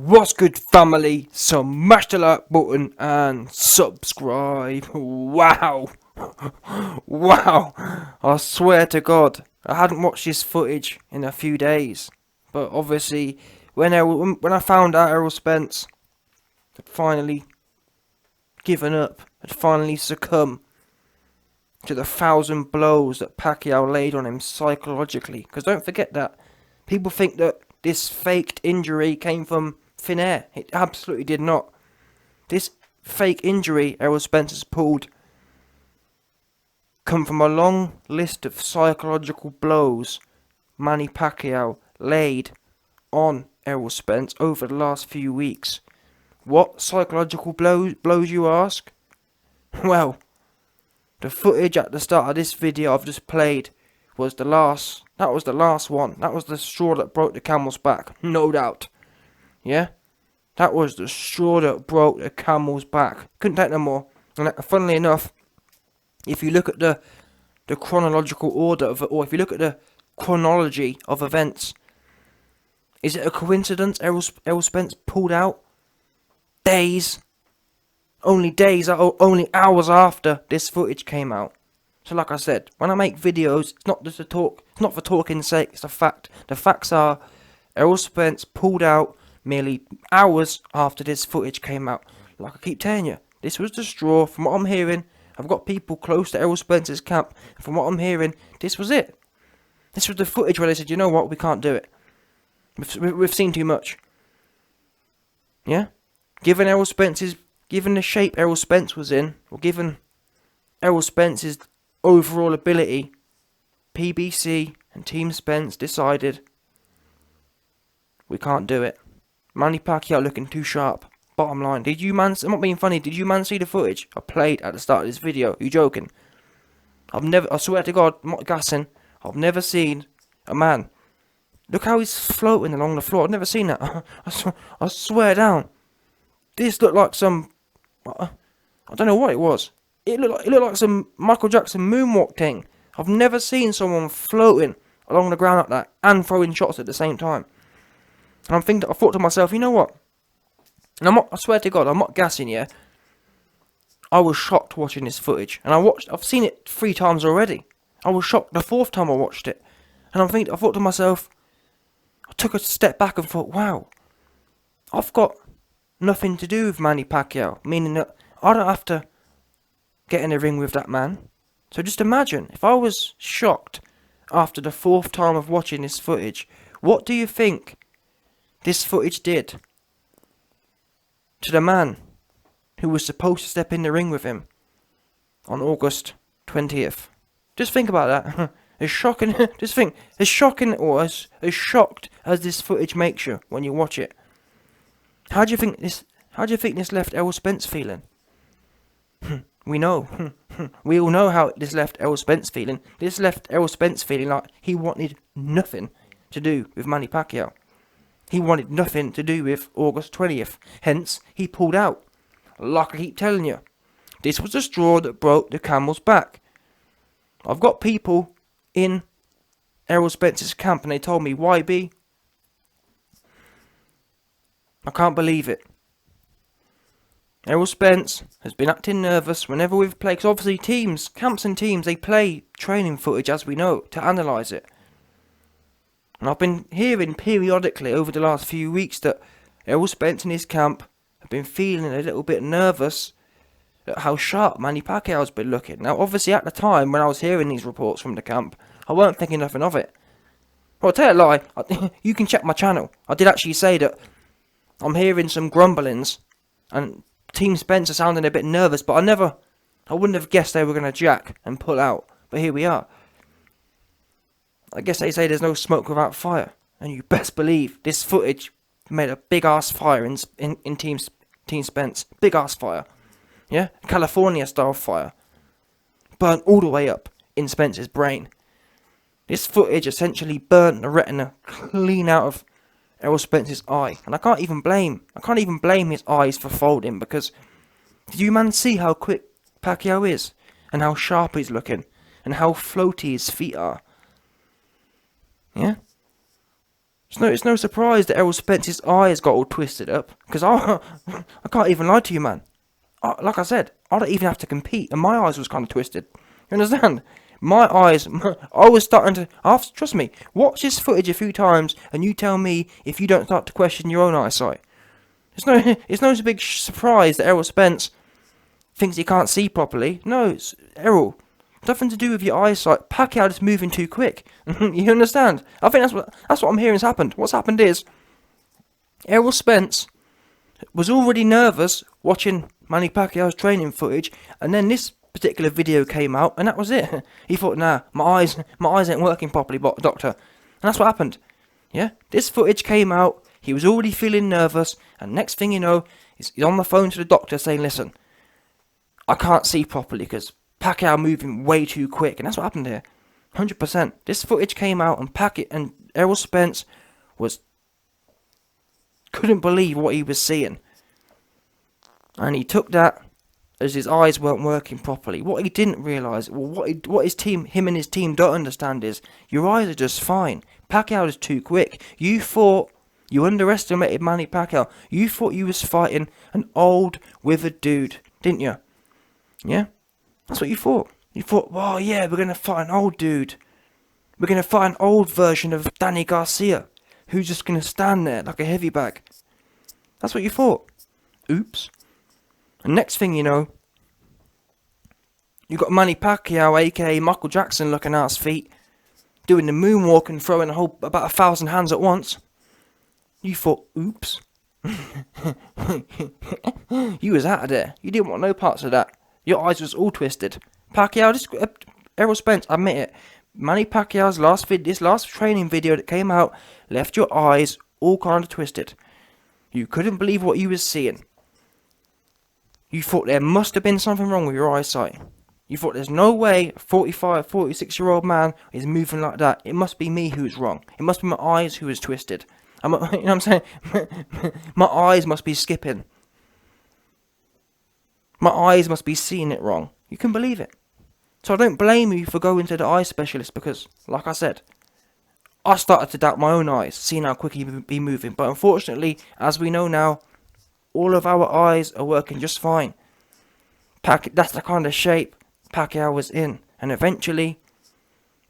What's good, family? So smash the like button and subscribe. Wow. Wow. I swear to God, I hadn't watched this footage in a few days. But obviously, when I found out Errol Spence had finally given up, had finally succumbed to the 1,000 blows that Pacquiao laid on him psychologically. Because don't forget that. People think that this faked injury came from thin air. It absolutely did not. This fake injury Errol Spence has pulled come from a long list of psychological blows Manny Pacquiao laid on Errol Spence over the last few weeks. What psychological blows you ask? Well, the footage at the start of this video I've just played was the last one. That was the straw that broke the camel's back, no doubt. Yeah? That was the straw that broke the camel's back. Couldn't take no more. And funnily enough, if you look at the chronological order of it, or if you look at the chronology of events, is it a coincidence Errol Spence pulled out only hours after this footage came out? So like I said, when I make videos, it's not just a talk, it's not for talking's sake, it's a fact. The facts are, Errol Spence pulled out merely hours after this footage came out. Like I keep telling you, this was the straw. From what I'm hearing, I've got people close to Errol Spence's camp, and from what I'm hearing, this was it. This was the footage where they said, you know what, we can't do it. We've seen too much. Yeah? Given the shape Errol Spence was in, or given Errol Spence's overall ability, PBC and Team Spence decided we can't do it. Manny Pacquiao looking too sharp. Bottom line, I'm not being funny, did you man see the footage I played at the start of this video? Are you joking? I swear to God, I'm not gassing, I've never seen a man. Look how he's floating along the floor. I've never seen that. I swear down. This looked like some, I don't know what it was. It looked like some Michael Jackson moonwalk thing. I've never seen someone floating along the ground like that and throwing shots at the same time. And I thought to myself, you know what? And I swear to God, I'm not gassing you. I was shocked watching this footage, and I've seen it 3 times already. I was shocked the 4th time I watched it, and I thought to myself, I took a step back and thought, wow, I've got nothing to do with Manny Pacquiao, meaning that I don't have to get in the ring with that man. So just imagine, if I was shocked after the 4th time of watching this footage, what do you think this footage did to the man who was supposed to step in the ring with him on August 20th? Just think about that. As shocking, just think, as shocking or as shocked as this footage makes you when you watch it. How do you think this left Errol Spence feeling? We know. We all know how this left Errol Spence feeling. This left Errol Spence feeling like he wanted nothing to do with Manny Pacquiao. He wanted nothing to do with August 20th. Hence, he pulled out. Like I keep telling you, this was the straw that broke the camel's back. I've got people in Errol Spence's camp, and they told me, YB, I can't believe it. Errol Spence has been acting nervous whenever we've played, because obviously camps and teams, they play training footage, as we know, to analyse it. And I've been hearing periodically over the last few weeks that Errol Spence and his camp have been feeling a little bit nervous at how sharp Manny Pacquiao's been looking. Now, obviously, at the time when I was hearing these reports from the camp, I weren't thinking nothing of it. Well, I'll tell you a lie, you can check my channel. I did actually say that I'm hearing some grumblings, and Team Spence are sounding a bit nervous, but I wouldn't have guessed they were going to jack and pull out. But here we are. I guess they say there's no smoke without fire, and you best believe this footage made a big ass fire in Team Spence. Big ass fire. Yeah? California style fire. Burnt all the way up in Spence's brain. This footage essentially burnt the retina clean out of Errol Spence's eye. And I can't even blame his eyes for folding, because did you man see how quick Pacquiao is? And how sharp he's looking? And how floaty his feet are? Yeah? It's no surprise that Errol Spence's eyes got all twisted up, because I can't even lie to you, man. Like I said, I don't even have to compete, and my eyes was kind of twisted. You understand? My eyes, I was starting to, trust me, watch this footage a few times, and you tell me if you don't start to question your own eyesight. It's no big surprise that Errol Spence thinks he can't see properly. No, it's Errol. Nothing to do with your eyesight. Pacquiao is moving too quick. You understand? I think that's what I'm hearing has happened. What's happened is Errol Spence was already nervous watching Manny Pacquiao's training footage, and then this particular video came out, and that was it. He thought, nah, my eyes ain't working properly, doctor. And that's what happened. Yeah, this footage came out. He was already feeling nervous, and next thing you know, he's on the phone to the doctor saying, listen, I can't see properly because Pacquiao moving way too quick, and that's what happened here. 100%. This footage came out, and Errol Spence couldn't believe what he was seeing, and he took that as his eyes weren't working properly. What he didn't realise, him and his team don't understand is your eyes are just fine. Pacquiao is too quick. You underestimated Manny Pacquiao. You thought you was fighting an old, withered dude, didn't you? Yeah? That's what you thought. You thought, oh yeah, we're going to fight an old dude. We're going to fight an old version of Danny Garcia, who's just going to stand there like a heavy bag. That's what you thought. Oops. And next thing you know, you got Manny Pacquiao, aka Michael Jackson, looking at his feet, doing the moonwalk and throwing about 1,000 hands at once. You thought, oops. You was out of there. You didn't want no parts of that. Your eyes was all twisted. Pacquiao, Errol Spence, admit it. Manny Pacquiao's this last training video that came out left your eyes all kind of twisted. You couldn't believe what you was seeing. You thought there must have been something wrong with your eyesight. You thought there's no way a 45, 46-year-old man is moving like that. It must be me who's wrong. It must be my eyes who is twisted. You know what I'm saying? My eyes must be skipping. My eyes must be seeing it wrong. You can believe it. So I don't blame you for going to the eye specialist because, like I said, I started to doubt my own eyes, seeing how quick he'd be moving. But unfortunately, as we know now, all of our eyes are working just fine. That's the kind of shape Pacquiao was in. And eventually,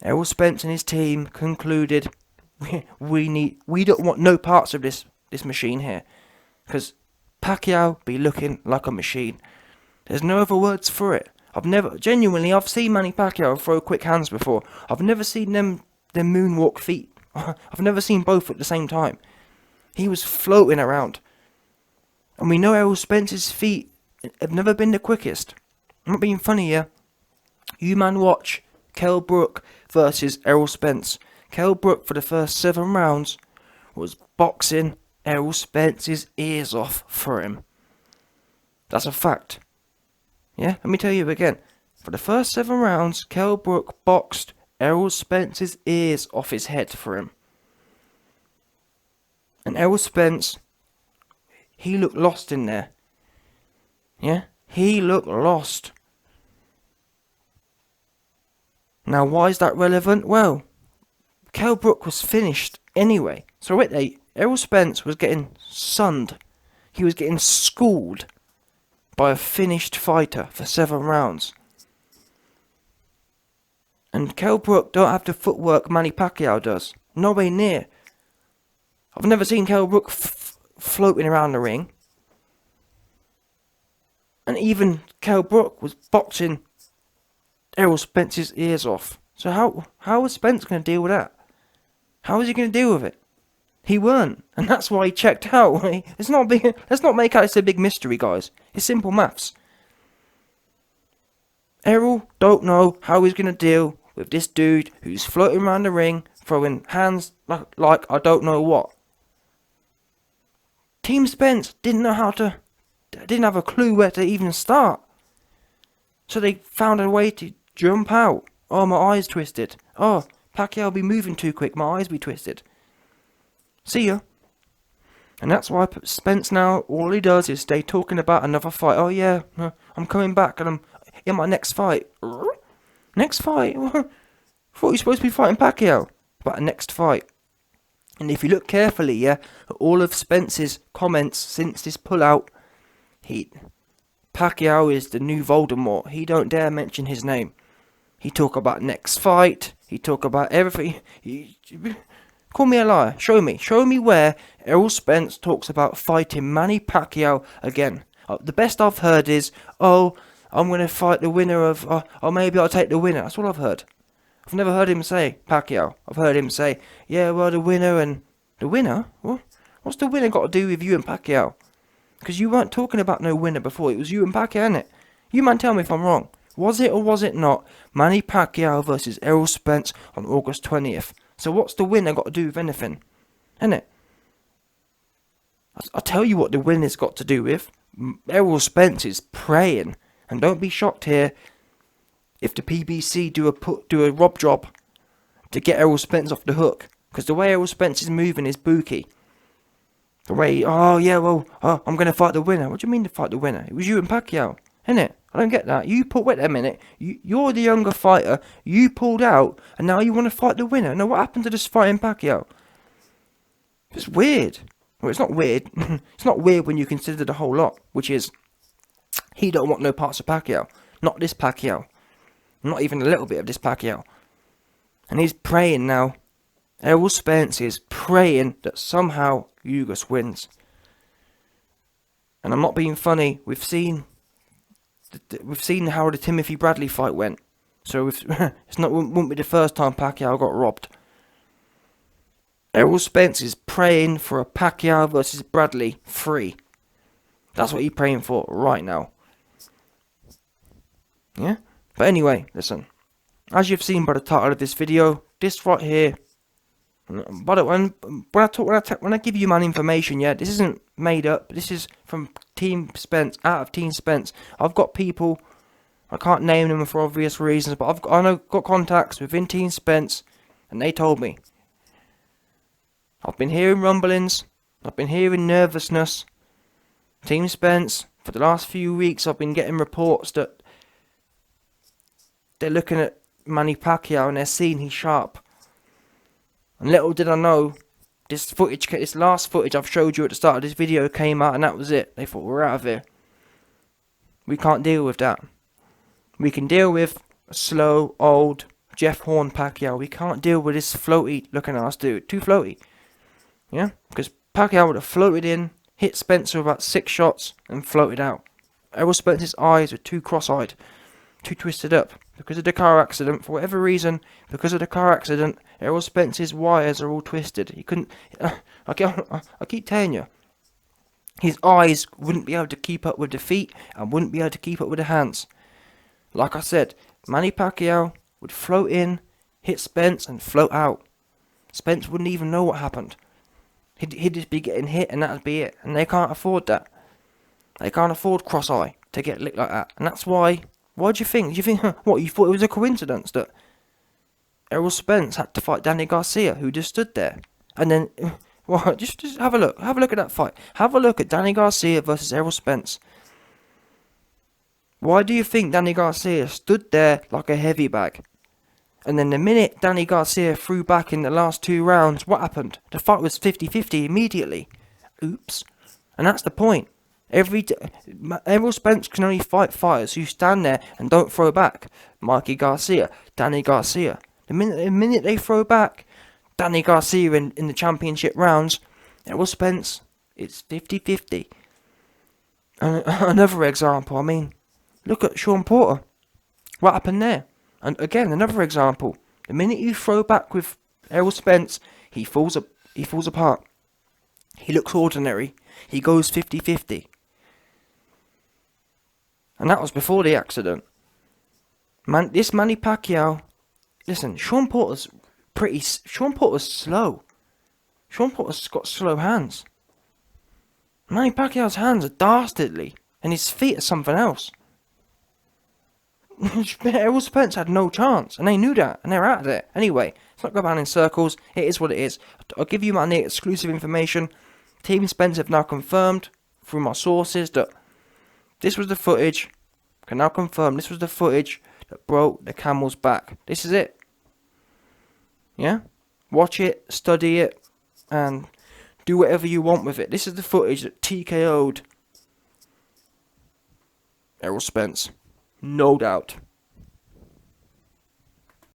Errol Spence and his team concluded, we don't want no parts of this machine here. Because Pacquiao be looking like a machine. There's no other words for it. I've seen Manny Pacquiao throw quick hands before. I've never seen them moonwalk feet. I've never seen both at the same time. He was floating around. And we know Errol Spence's feet have never been the quickest. I'm not being funny here. You man watch Kell Brook versus Errol Spence. Kell Brook for the first 7 rounds was boxing Errol Spence's ears off for him. That's a fact. Yeah, let me tell you again. For the first 7 rounds, Kell Brook boxed Errol Spence's ears off his head for him. And Errol Spence, he looked lost in there. Yeah, he looked lost. Now, why is that relevant? Well, Kell Brook was finished anyway. So Errol Spence was getting sunned. He was getting schooled by a finished fighter for 7 rounds. And Kell Brook don't have the footwork Manny Pacquiao does. Nowhere near. I've never seen Kell Brook floating around the ring. And even Kell Brook was boxing Errol Spence's ears off. So how is Spence going to deal with that? How is he going to deal with it? He weren't, and that's why he checked out. Let's not make out it's a big mystery, guys. It's simple maths. Errol don't know how he's going to deal with this dude who's floating around the ring, throwing hands like I don't know what. Team Spence didn't have a clue where to even start. So they found a way to jump out. Oh, my eyes twisted. Oh, Pacquiao be moving too quick, my eyes be twisted. See ya. And that's why Spence now, all he does is stay talking about another fight. Oh yeah, I'm coming back and I'm in my next fight. Next fight? I thought you were supposed to be fighting Pacquiao. But a next fight. And if you look carefully, yeah, at all of Spence's comments since this pullout, Pacquiao is the new Voldemort. He don't dare mention his name. He talk about next fight. He talk about everything. Call me a liar. Show me where Errol Spence talks about fighting Manny Pacquiao again. The best I've heard is, oh, I'm going to fight the winner of, or maybe I'll take the winner. That's all I've heard. I've never heard him say Pacquiao. I've heard him say, yeah, well, the winner and... The winner? What? What's the winner got to do with you and Pacquiao? Because you weren't talking about no winner before. It was you and Pacquiao, innit? You man tell me if I'm wrong. Was it or was it not Manny Pacquiao versus Errol Spence on August 20th? So what's the winner got to do with anything? Innit? I'll tell you what the winner's got to do with. Errol Spence is praying. And don't be shocked here if the PBC do a rob job to get Errol Spence off the hook. Because the way Errol Spence is moving is booky. The way, I'm going to fight the winner. What do you mean to fight the winner? It was you and Pacquiao, innit? I don't get that. Wait a minute. You're the younger fighter. You pulled out, and now you want to fight the winner. Now, what happened to this fighting Pacquiao? It's weird. Well, it's not weird. It's not weird when you consider the whole lot, which is, he don't want no parts of Pacquiao. Not this Pacquiao. Not even a little bit of this Pacquiao. And he's praying now. Errol Spence is praying that somehow Ugas wins. And I'm not being funny. We've seen how the Timothy Bradley fight went. So wouldn't be the first time Pacquiao got robbed. Errol Spence is praying for a Pacquiao versus Bradley 3. That's what he's praying for right now. Yeah? But anyway, listen. As you've seen by the title of this video, this right here. But when I give you my information, yeah, this isn't made up. This is from Team Spence, out of Team Spence. I've got people, I can't name them for obvious reasons, but I've got contacts within Team Spence, and they told me. I've been hearing rumblings. I've been hearing nervousness. Team Spence, for the last few weeks, I've been getting reports that they're looking at Manny Pacquiao and they're seeing he's sharp. And little did I know, this last footage I've showed you at the start of this video came out and that was it. They thought, we're out of here. We can't deal with that. We can deal with a slow, old Jeff Horn Pacquiao. We can't deal with this floaty looking ass dude. Too floaty. Yeah? Because Pacquiao would have floated in, hit Spencer about 6 shots and floated out. Errol Spence's eyes were too cross-eyed. Too twisted up. Because of the car accident, for whatever reason, because of the car accident, Errol Spence's wires are all twisted. He couldn't... I keep telling you. His eyes wouldn't be able to keep up with the feet and wouldn't be able to keep up with the hands. Like I said, Manny Pacquiao would float in, hit Spence and float out. Spence wouldn't even know what happened. He'd just be getting hit and that'd be it. And they can't afford that. They can't afford cross-eye to get licked like that. And that's why... Why do you think? Do you think, what, you thought it was a coincidence that Errol Spence had to fight Danny Garcia, who just stood there? And then, well, just have a look. Have a look at that fight. Have a look at Danny Garcia versus Errol Spence. Why do you think Danny Garcia stood there like a heavy bag? And then the minute Danny Garcia threw back in the last 2 rounds, what happened? The fight was 50-50 immediately. Oops. And that's the point. Errol Spence can only fight fighters who stand there and don't throw back. Mikey Garcia, Danny Garcia. The minute they throw back, Danny Garcia in the championship rounds, Errol Spence, it's 50-50. Another example, I mean, look at Sean Porter. What happened there? And again, another example. The minute you throw back with Errol Spence, he falls apart. He looks ordinary. He goes 50-50. And that was before the accident. This Manny Pacquiao... Listen, Sean Porter's slow. Sean Porter's got slow hands. Manny Pacquiao's hands are dastardly. And his feet are something else. Errol Spence had no chance. And they knew that. And they're out of there. Anyway, let's not go around in circles. It is what it is. I'll give you my exclusive information. Team Spence have now confirmed through my sources that this was the footage. Can now confirm this was the footage that broke the camel's back. This is it. Yeah? Watch it, study it, and do whatever you want with it. This is the footage that TKO'd Errol Spence, no doubt.